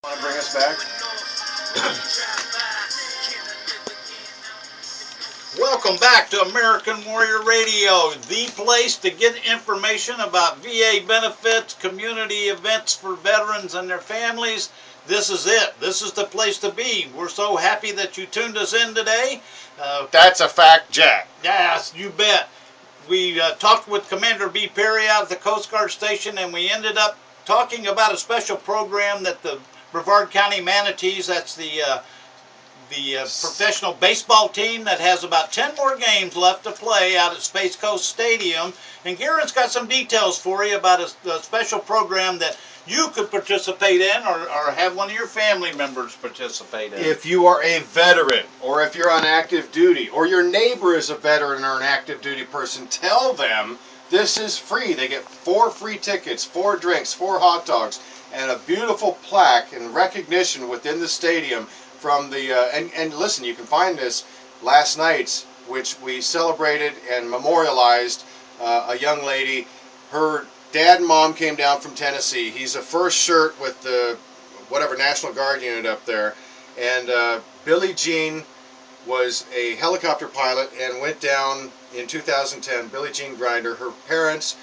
Want to bring us back? Welcome back to American Warrior Radio, the place to get information about VA benefits, community events for veterans and their families. This is it. This is the place to be. We're so happy that you tuned us in today. That's a fact, Jack. Yes, you bet. We talked with Commander B. Perry out at the Coast Guard Station, and we ended up talking about a special program that the Brevard County Manatees, that's the professional baseball team that has about 10 more games left to play out at Space Coast Stadium. And Garen's got some details for you about a special program that you could participate in or have one of your family members participate in. If you are a veteran, or if you're on active duty, or your neighbor is a veteran or an active duty person, tell them this is free. They get 4 free tickets, 4 drinks, 4 hot dogs, and a beautiful plaque and recognition within the stadium from the, and listen, you can find this last night's, which we celebrated and memorialized a young lady. Her dad and mom came down from Tennessee. He's a first shirt with the, whatever, National Guard unit up there. And Billie Jean was a helicopter pilot and went down in 2010, Billie Jean Grinder. Her parents,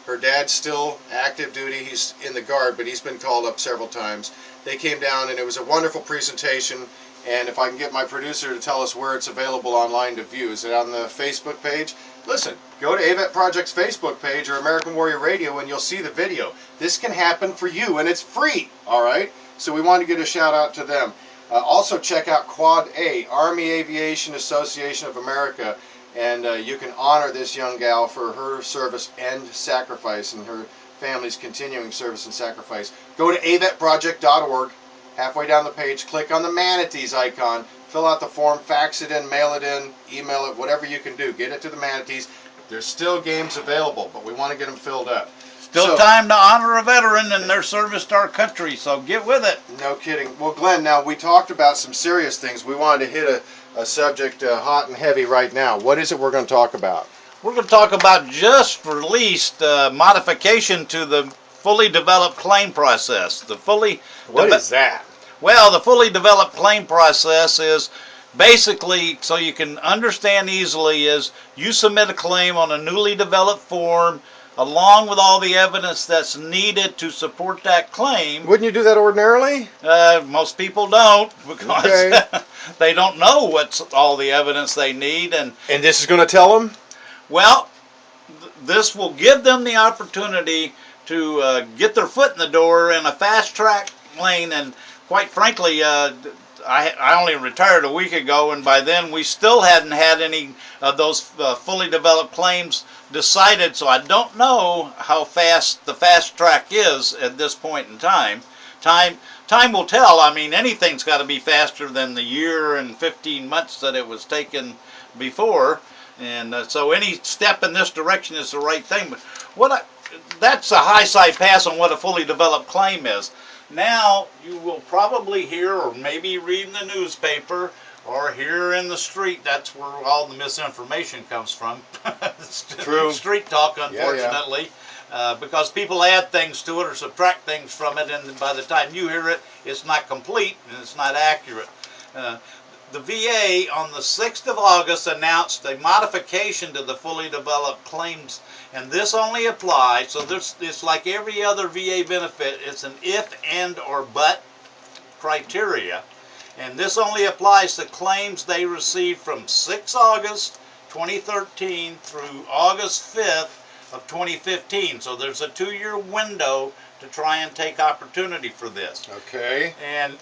her dad's still active duty. He's in the Guard, but he's been called up several times. They came down, and it was a wonderful presentation. And if I can get my producer to tell us where it's available online to view, is it on the Facebook page? Listen, go to AVET Project's Facebook page or American Warrior Radio, and you'll see the video. This can happen for you, and it's free, all right? So we want to give a shout out to them. Also check out Quad A, Army Aviation Association of America, and you can honor this young gal for her service and sacrifice, and her family's continuing service and sacrifice. Go to avetproject.org. Halfway down the page, click on the Manatees icon, fill out the form, fax it in, mail it in, email it, whatever you can do. Get it to the Manatees. There's still games available, but we want to get them filled up. Still time to honor a veteran and their service to our country, so get with it. No kidding. Well, Glenn, now we talked about some serious things. We wanted to hit a subject hot and heavy right now. What is it we're going to talk about? We're going to talk about just released modification to the fully developed claim process. What is that? Well, the fully developed claim process is basically, so you can understand easily, is you submit a claim on a newly developed form along with all the evidence that's needed to support that claim. Wouldn't you do that ordinarily? Most people don't, because Okay. they don't know what's all the evidence they need. And this is going to tell them? well, this will give them the opportunity to get their foot in the door in a fast-track lane. And quite frankly, I only retired a week ago, and by then we still hadn't had any of those fully developed claims decided, so I don't know how fast the fast track is at this point in time. Time will tell. I mean, anything's got to be faster than the year and 15 months that it was taken before, and so any step in this direction is the right thing. But that's a high side pass on what a fully developed claim is. Now, you will probably hear, or maybe read in the newspaper, or hear in the street. That's where all the misinformation comes from. True. Street talk, unfortunately. Yeah. Because people add things to it or subtract things from it, and by the time you hear it, it's not complete and it's not accurate. The VA on the 6th of August announced a modification to the fully developed claims, and this only applies, so it's like every other VA benefit, it's an if, and, or but criteria, and this only applies to claims they received from 6 August 2013 through August 5th of 2015, so there's a 2-year window to try and take opportunity for this. Okay. And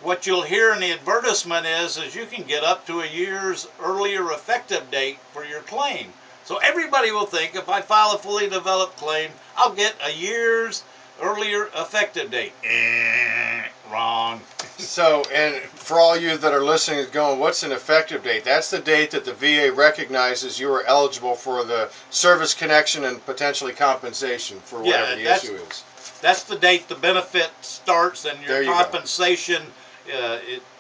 what you'll hear in the advertisement is you can get up to a year's earlier effective date for your claim. So everybody will think if I file a fully developed claim, I'll get a year's earlier effective date. Wrong. So, and for all you that are listening going, what's an effective date? That's the date that the VA recognizes you are eligible for the service connection and potentially compensation for whatever the issue is. That's the date the benefit starts, and your compensation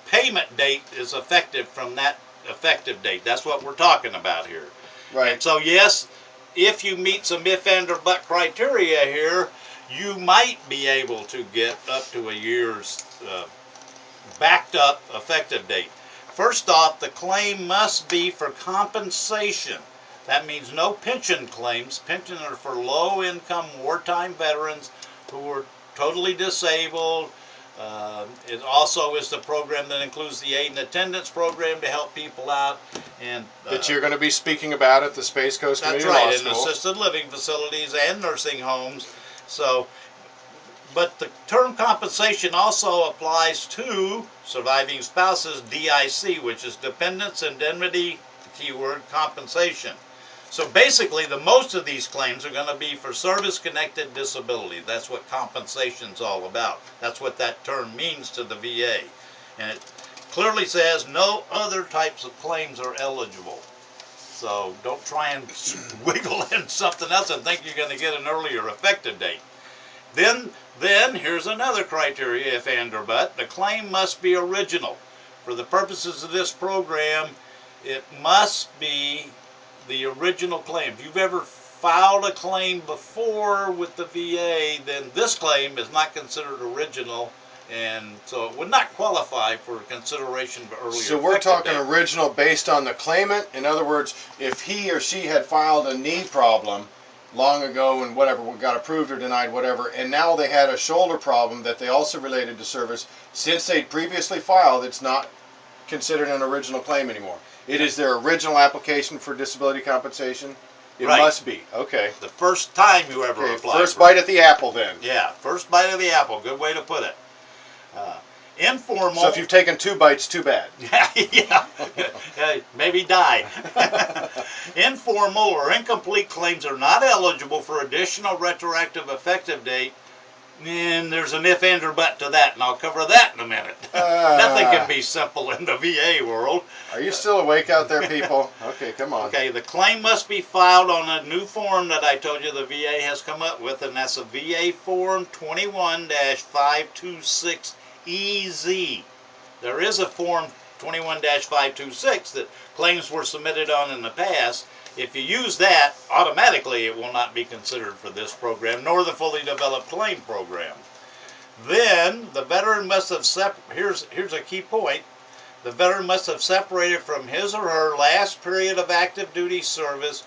payment date is effective from that effective date. That's what we're talking about here. Right. And so yes, if you meet some if, and, or but criteria here, you might be able to get up to a year's backed up effective date. First off, the claim must be for compensation. That means no pension claims. Pensions are for low-income wartime veterans who were totally disabled. It also is the program that includes the aid and attendance program to help people out. And that you're going to be speaking about at the Space Coast that's Community right, Law in School. assisted living facilities and nursing homes. So, but the term compensation also applies to surviving spouses, DIC, which is Dependents Indemnity, keyword compensation. So basically, the most of these claims are going to be for service-connected disability. That's what compensation's all about. That's what that term means to the VA. And it clearly says no other types of claims are eligible. So don't try and wiggle in something else and think you're going to get an earlier effective date. Then here's another criteria, if and or but. The claim must be original. For the purposes of this program, it must be the original claim. If you've ever filed a claim before with the VA, then this claim is not considered original, and so it would not qualify for consideration for earlier. So we're talking date. original based on the claimant. In other words, if he or she had filed a knee problem long ago and whatever, got approved or denied, whatever, and now they had a shoulder problem that they also related to service, since they previously filed, it's not considered an original claim anymore. It is their original application for disability compensation. It Right. must be. Okay. The first time you ever Okay, applied. first bite at the apple then. Yeah, first bite of the apple. Good way to put it. Informal. So if you've taken 2 bites, too bad. Yeah, maybe die. Informal or incomplete claims are not eligible for additional retroactive effective date. And there's an if, and, or but to that, and I'll cover that in a minute. Nothing can be simple in the VA world. Are you still awake out there, people? Okay, come on. Okay, the claim must be filed on a new form that I told you the VA has come up with, and that's a VA Form 21-526EZ. There is a Form 21-526 that claims were submitted on in the past. If you use that, automatically it will not be considered for this program, nor the fully developed claim program. Then, the veteran must have here's a key point. The veteran must have separated from his or her last period of active duty service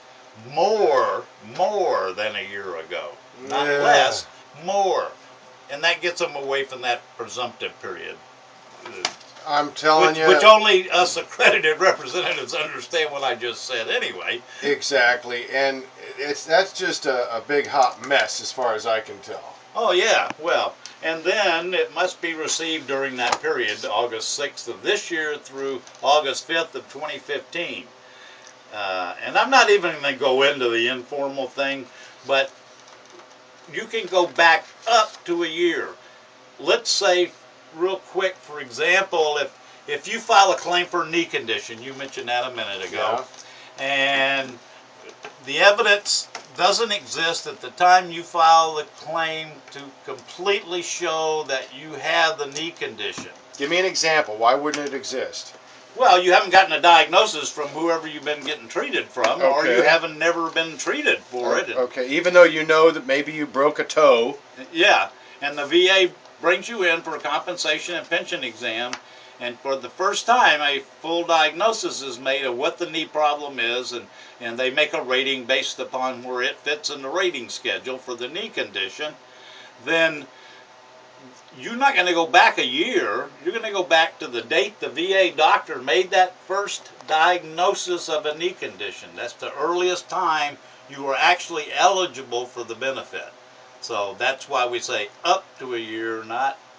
more than a year ago. Not less, more. And that gets them away from that presumptive period. I'm telling you. Which only us accredited representatives understand what I just said anyway. Exactly. And that's just a big hot mess as far as I can tell. Oh yeah, well, and then it must be received during that period, August 6th of this year through August 5th of 2015. And I'm not even going to go into the informal thing, but you can go back up to a year. Let's say, real quick, for example, if you file a claim for a knee condition, you mentioned that a minute ago, and the evidence doesn't exist at the time you file the claim to completely show that you have the knee condition. Give me an example. Why wouldn't it exist? Well, you haven't gotten a diagnosis from whoever you've been getting treated from, or you haven't never been treated for it. Okay, even though you know that maybe you broke a toe. Yeah, and the VA brings you in for a compensation and pension exam, and for the first time a full diagnosis is made of what the knee problem is, and they make a rating based upon where it fits in the rating schedule for the knee condition. Then you're not going to go back a year. You're going to go back to the date the VA doctor made that first diagnosis of a knee condition. That's the earliest time you are actually eligible for the benefit. So that's why we say up to a year.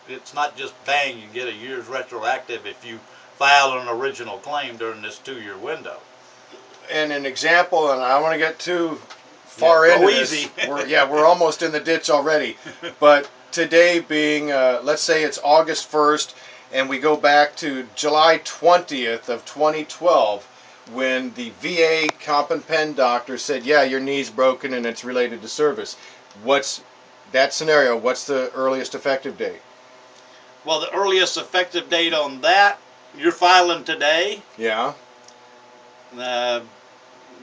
It's not just bang, you get a year's retroactive if you file an original claim during this 2-year window. And an example, and I don't want to get too far into this. Easy. We're almost in the ditch already. But today being, let's say it's August 1st, and we go back to July 20th of 2012, when the VA comp and pen doctor said, yeah, your knee's broken and it's related to service. What's that scenario? What's the earliest effective date? Well, the earliest effective date on that, you're filing today, Yeah.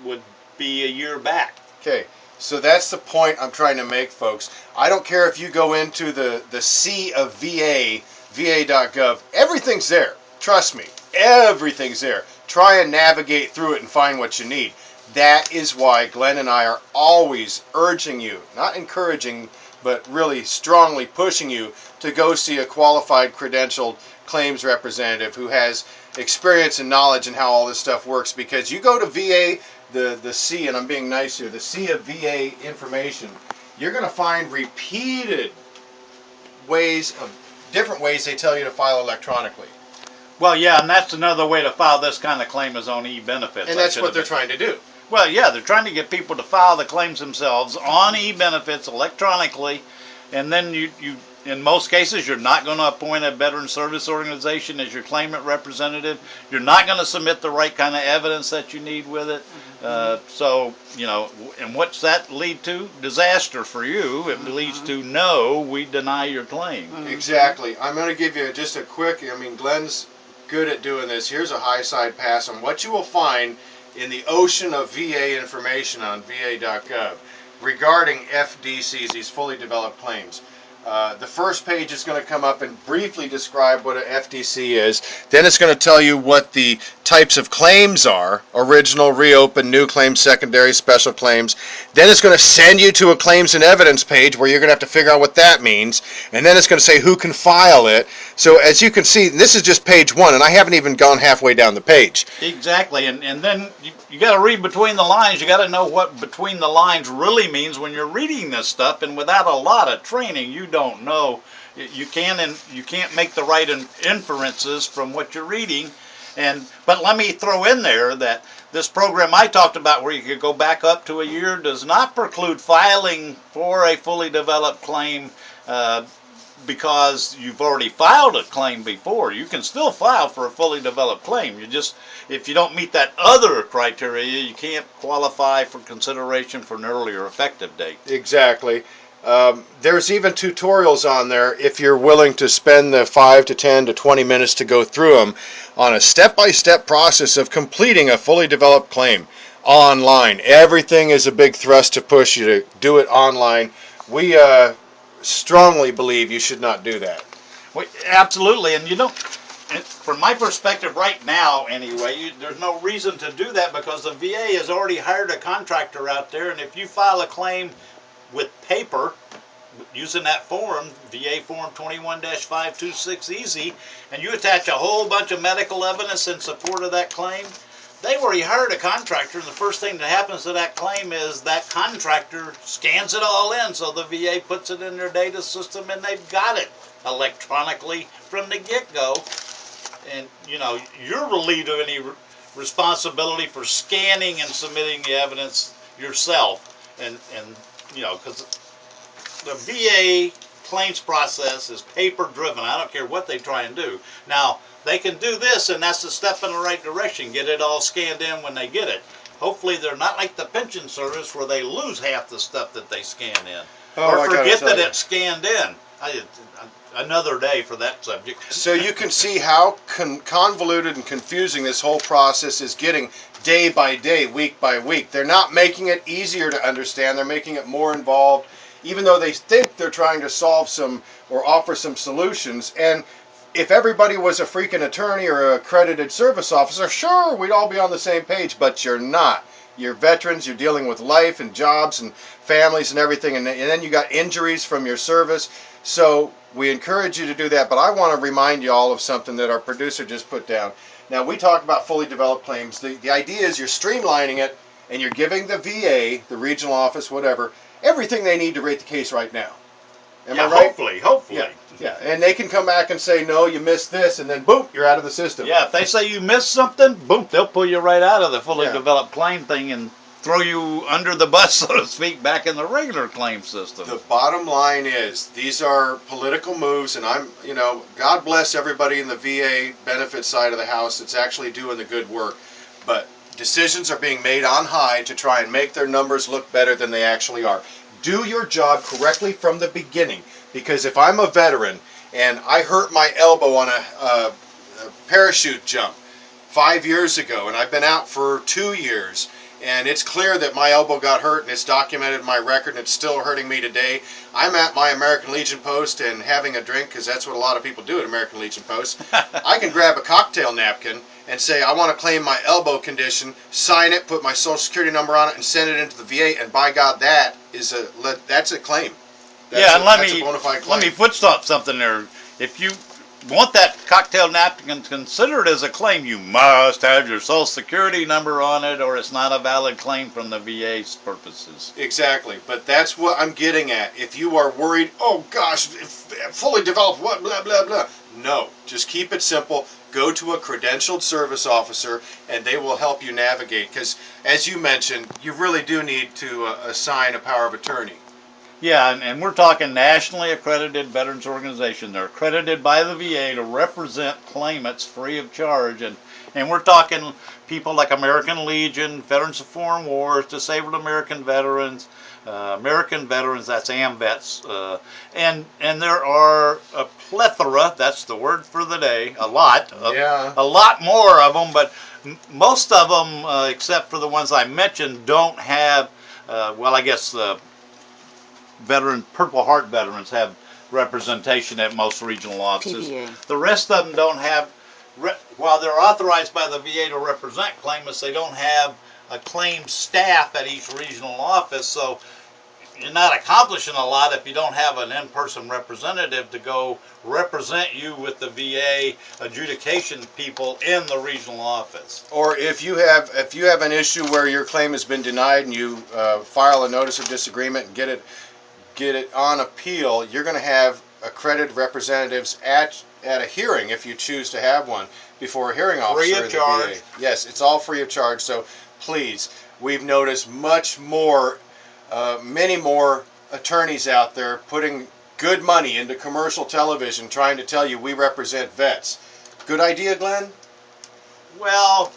would be a year back. Okay. So that's the point I'm trying to make, folks. I don't care if you go into the sea of VA, va.gov. Everything's there. Trust me. Everything's there. Try and navigate through it and find what you need. That is why Glenn and I are always urging you, not encouraging, but really strongly pushing you to go see a qualified, credentialed claims representative who has experience and knowledge in how all this stuff works. Because you go to VA, the C, and I'm being nice here, the sea of VA information, you're going to find repeated different ways they tell you to file electronically. Well, yeah, and that's another way to file this kind of claim is on e-benefits. And that's what they're trying to do. Well, yeah, they're trying to get people to file the claims themselves on e-benefits electronically, and then you in most cases, you're not going to appoint a veteran service organization as your claimant representative. You're not going to submit the right kind of evidence that you need with it. So, you know, and what's that lead to? Disaster for you. It leads to no, we deny your claim. Exactly. I'm going to give you just a quick, Glenn's good at doing this. Here's a high side pass on what you will find in the ocean of VA information on va.gov regarding FDCs, these fully developed claims. The first page is going to come up and briefly describe what an FDC is. Then it's going to tell you what the types of claims are: original, reopen, new claims, secondary, special claims. Then it's going to send you to a claims and evidence page where you're going to have to figure out what that means. And then it's going to say who can file it. So as you can see, this is just page 1, and I haven't even gone halfway down the page. Exactly, and then you got to read between the lines. You got to know what between the lines really means when you're reading this stuff. And without a lot of training, you don't know. You can't make the right inferences from what you're reading. But let me throw in there that this program I talked about, where you could go back up to a year, does not preclude filing for a fully developed claim because you've already filed a claim before. You can still file for a fully developed claim. You just, if you don't meet that other criteria, you can't qualify for consideration for an earlier effective date. Exactly. There's even tutorials on there if you're willing to spend the 5 to 10 to 20 minutes to go through them on a step-by-step process of completing a fully developed claim online. Everything is a big thrust to push you to do it online. We strongly believe you should not do that. Well, absolutely, and you don't. From my perspective right now, anyway, there's no reason to do that because the VA has already hired a contractor out there, and if you file a claim with paper, using that form, VA Form 21-526 Easy, and you attach a whole bunch of medical evidence in support of that claim, they've already hired a contractor, and the first thing that happens to that claim is that contractor scans it all in, so the VA puts it in their data system, and they've got it electronically from the get-go. And, you know, you're relieved of any responsibility for scanning and submitting the evidence yourself. And you know, because the VA claims process is paper-driven. I don't care what they try and do. Now, they can do this, and that's a step in the right direction. Get it all scanned in when they get it. Hopefully, they're not like the pension service where they lose half the stuff that they scan in. Or forget that it's scanned in. Another day for that subject. So you can see how convoluted and confusing this whole process is getting day by day, week by week. They're not making it easier to understand. They're making it more involved, even though they think they're trying to solve some or offer some solutions. And if everybody was a freaking attorney or a accredited service officer, sure, we'd all be on the same page, but you're not. You're veterans, you're dealing with life and jobs and families and everything, and then you got injuries from your service. So we encourage you to do that, but I want to remind you all of something that our producer just put down. Now, we talk about fully developed claims. The idea is you're streamlining it, and you're giving the VA, the regional office, whatever, everything they need to rate the case right now. Am I right? Hopefully. Yeah, and they can come back and say, no, you missed this, and then boom, you're out of the system. Yeah, if they say you missed something, boom, they'll pull you right out of the fully developed claim thing and throw you under the bus, so to speak, back in the regular claim system. The bottom line is, these are political moves, and God bless everybody in the VA benefit side of the house that's actually doing the good work, but decisions are being made on high to try and make their numbers look better than they actually are. Do your job correctly from the beginning, because if I'm a veteran and I hurt my elbow on a parachute jump 5 years ago, and I've been out for 2 years, and it's clear that my elbow got hurt, and it's documented in my record, and it's still hurting me today. I'm at my American Legion post and having a drink, because that's what a lot of people do at American Legion post. I can grab a cocktail napkin and say, I want to claim my elbow condition, sign it, put my social security number on it, and send it into the VA, and by God, that's a claim. That's a bona fide claim. Let me foot stop something there. If you want that cocktail napkin considered as a claim, you must have your social security number on it, or it's not a valid claim from the VA's purposes. Exactly, but that's what I'm getting at. If you are worried, oh gosh, fully developed, what, blah, blah, blah. No, just keep it simple. Go to a credentialed service officer, and they will help you navigate. Because, as you mentioned, you really do need to assign a power of attorney. Yeah, and we're talking nationally accredited veterans organization. They're accredited by the VA to represent claimants free of charge, and we're talking people like American Legion, Veterans of Foreign Wars, Disabled American Veterans, that's AMVETS, and there are a plethora, that's the word for the day, a lot more of them, but most of them, except for the ones I mentioned, don't have, I guess Purple Heart veterans have representation at most regional offices. PVA. The rest of them don't have, while they're authorized by the VA to represent claimants, they don't have a claim staff at each regional office, so you're not accomplishing a lot if you don't have an in-person representative to go represent you with the VA adjudication people in the regional office. Or if you have an issue where your claim has been denied and you file a notice of disagreement and get it on appeal, you're going to have accredited representatives at a hearing, if you choose to have one, before a hearing officer. Free of charge. Yes, it's all free of charge. So please, we've noticed many more attorneys out there putting good money into commercial television trying to tell you we represent vets. Good idea, Glenn? Well,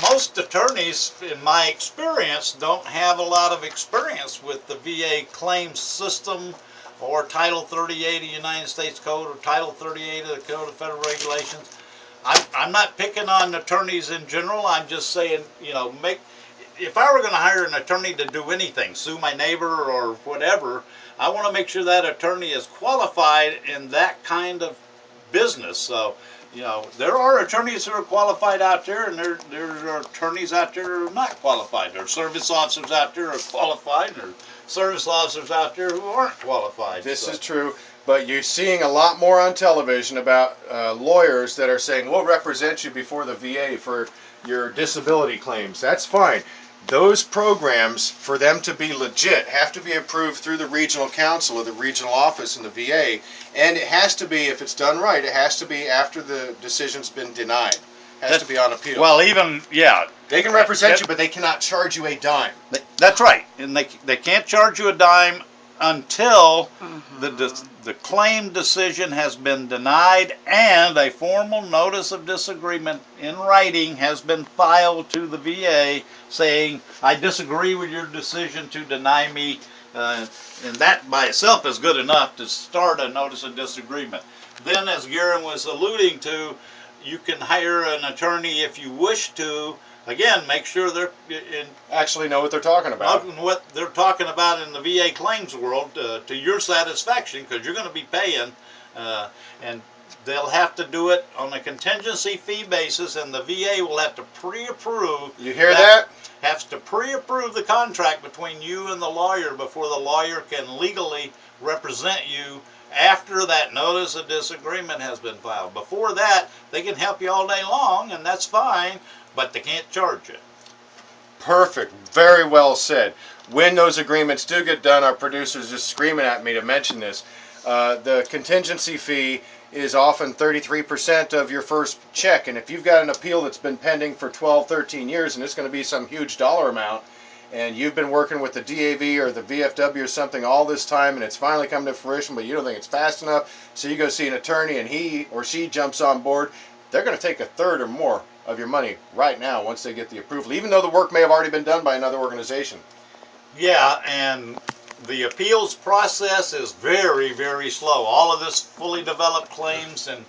most attorneys, in my experience, don't have a lot of experience with the VA claims system or Title 38 of the United States Code or Title 38 of the Code of Federal Regulations. I'm not picking on attorneys in general. I'm just saying, if I were going to hire an attorney to do anything, sue my neighbor or whatever, I want to make sure that attorney is qualified in that kind of business. So, there are attorneys who are qualified out there, and there are attorneys out there who are not qualified. There are service officers out there who are qualified, and there are service officers out there who aren't qualified. This is true, but you're seeing a lot more on television about lawyers that are saying, we'll represent you before the VA for your disability claims. That's fine. Those programs, for them to be legit, have to be approved through the regional council or the regional office in the VA, and it has to be, if it's done right, it has to be after the decision's been denied. It has to be on appeal. Well, they can represent you, but they cannot charge you a dime. That's right, and they can't charge you a dime until the claim decision has been denied and a formal notice of disagreement in writing has been filed to the VA saying, I disagree with your decision to deny me, and that by itself is good enough to start a notice of disagreement. Then, as Garen was alluding to, you can hire an attorney if you wish to. Again, make sure they're actually know what they're talking about. What they're talking about in the VA claims world to your satisfaction, because you're going to be paying, and they'll have to do it on a contingency fee basis, and the VA will have to pre-approve. You hear that? Has to pre-approve the contract between you and the lawyer before the lawyer can legally represent you after that notice of disagreement has been filed. Before that, they can help you all day long, and that's fine, but they can't charge you. Perfect. Very well said. When those agreements do get done, our producer's just screaming at me to mention this. The contingency fee is often 33% of your first check, and if you've got an appeal that's been pending for 12, 13 years, and it's going to be some huge dollar amount, and you've been working with the DAV or the VFW or something all this time, and it's finally come to fruition, but you don't think it's fast enough, so you go see an attorney, and he or she jumps on board, they're going to take a third or more of your money right now once they get the approval, even though the work may have already been done by another organization. Yeah, and the appeals process is very, very slow. All of this fully developed claims and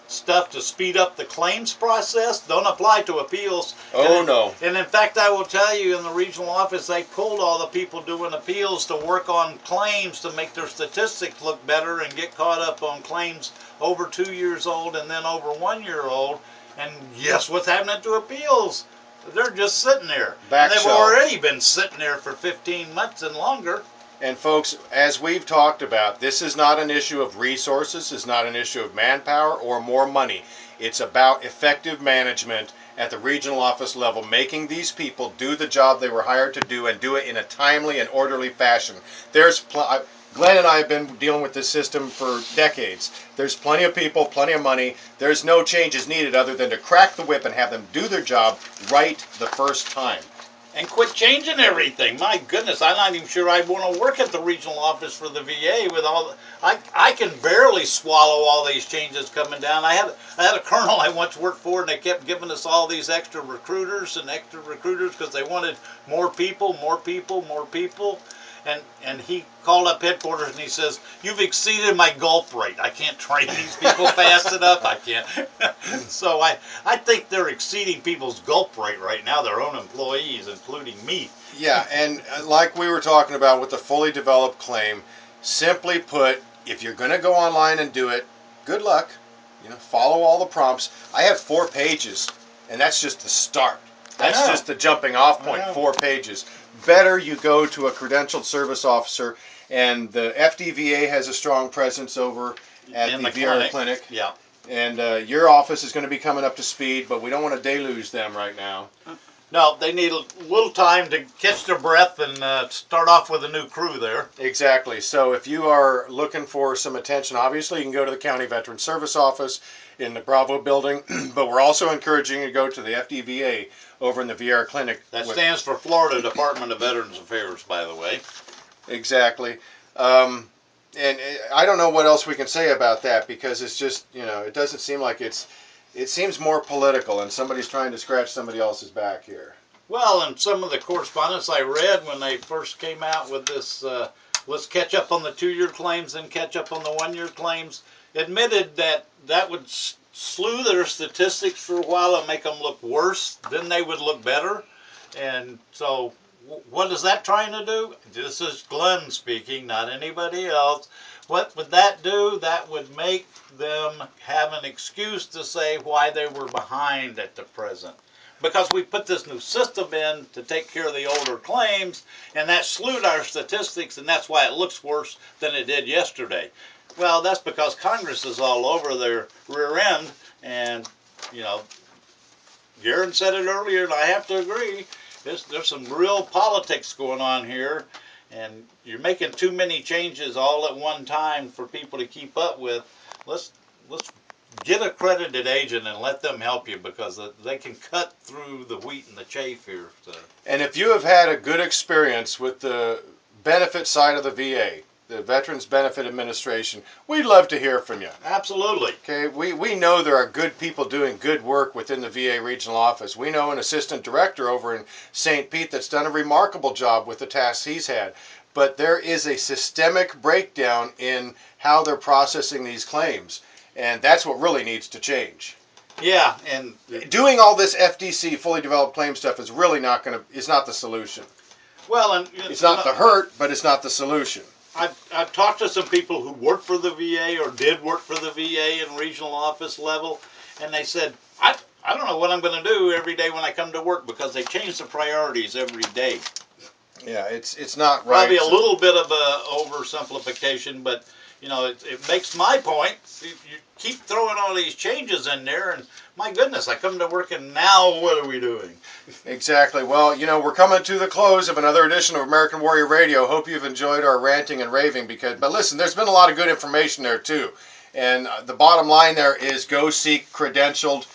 stuff to speed up the claims process don't apply to appeals. Oh, no. And in fact, I will tell you, in the regional office, they pulled all the people doing appeals to work on claims to make their statistics look better and get caught up on claims over 2 years old and then over 1 year old. And guess what's happening to appeals? They're just sitting there. And they've already been sitting there for 15 months and longer. And folks, as we've talked about, this is not an issue of resources, it's not an issue of manpower or more money. It's about effective management at the regional office level, making these people do the job they were hired to do and do it in a timely and orderly fashion. Glenn and I have been dealing with this system for decades. There's plenty of people, plenty of money. There's no changes needed other than to crack the whip and have them do their job right the first time. And quit changing everything. My goodness, I'm not even sure I'd want to work at the regional office for the VA with all. I can barely swallow all these changes coming down. I had a colonel I once worked for, and they kept giving us all these extra recruiters because they wanted more people. And he called up headquarters and he says, "You've exceeded my gulp rate. I can't train these people fast enough. I can't." So I think they're exceeding people's gulp rate right now, their own employees, including me. Yeah, and like we were talking about with the fully developed claim, simply put, if you're going to go online and do it, good luck. Follow all the prompts. I have 4 pages, and that's just the start. That's just the jumping off point, 4 pages. Better you go to a credentialed service officer, and the FDVA has a strong presence over at the VR clinic. Yeah. And your office is going to be coming up to speed, but we don't want to deluge them right now. No, they need a little time to catch their breath and start off with a new crew there. Exactly. So if you are looking for some attention, obviously you can go to the County Veteran Service Office in the Bravo building, but we're also encouraging you to go to the FDVA over in the VR clinic. That stands for Florida Department of Veterans Affairs, by the way. Exactly. And I don't know what else we can say about that, because it's just, it doesn't seem like it seems more political and somebody's trying to scratch somebody else's back here. Well, and some of the correspondence I read when they first came out with this, let's catch up on the 2-year claims and catch up on the 1-year claims, admitted that would slew their statistics for a while and make them look worse. Then they would look better. And so what is that trying to do? This is Glenn speaking, not anybody else. What would that do? That would make them have an excuse to say why they were behind at the present. Because we put this new system in to take care of the older claims, and that slewed our statistics, and that's why it looks worse than it did yesterday. Well, that's because Congress is all over their rear end, and, Garen said it earlier, and I have to agree, there's some real politics going on here, and you're making too many changes all at one time for people to keep up with. Let's get an accredited agent and let them help you, because they can cut through the wheat and the chaff here. So. And if you have had a good experience with the benefit side of the VA, the Veterans Benefit Administration, we'd love to hear from you. Absolutely. Okay, we know there are good people doing good work within the VA regional office. We know an assistant director over in St. Pete that's done a remarkable job with the tasks he's had. But there is a systemic breakdown in how they're processing these claims, and that's what really needs to change. Yeah, and doing all this FDC, fully developed claim stuff, is really not the solution. Well, and it's not the hurt, but it's not the solution. I've talked to some people who work for the VA or did work for the VA in regional office level, and they said, I don't know what I'm going to do every day when I come to work, because they change the priorities every day. Yeah, it's not right. Probably a little bit of a oversimplification, but it makes my point. You keep throwing all these changes in there, and my goodness, I come to work, and now what are we doing? Exactly. Well, we're coming to the close of another edition of American Warrior Radio. Hope you've enjoyed our ranting and raving, but listen, there's been a lot of good information there too. And the bottom line there is, go seek credentialed,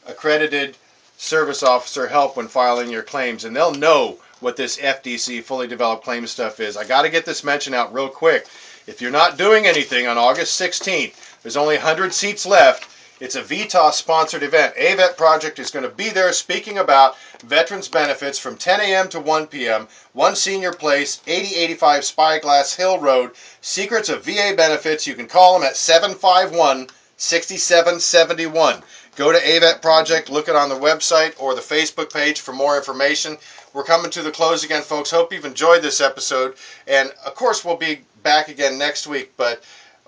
accredited service officer help when filing your claims, and they'll know what this FDC, fully developed claim stuff is. I got to get this mention out real quick. If you're not doing anything on August 16th, there's only 100 seats left. It's a VTOS-sponsored event. AVET Project is going to be there speaking about veterans benefits from 10 a.m. to 1 p.m. One Senior Place, 8085 Spyglass Hill Road. Secrets of VA Benefits. You can call them at 751 6771. Go to AVET Project, look it on the website or the Facebook page for more information. We're coming to the close again, folks. Hope you've enjoyed this episode. And, of course, we'll be back again next week. But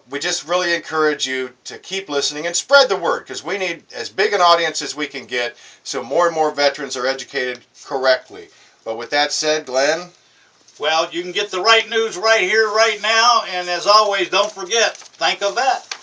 we just really encourage you to keep listening and spread the word, because we need as big an audience as we can get so more and more veterans are educated correctly. But with that said, Glenn? Well, you can get the right news right here, right now. And as always, don't forget, think of that.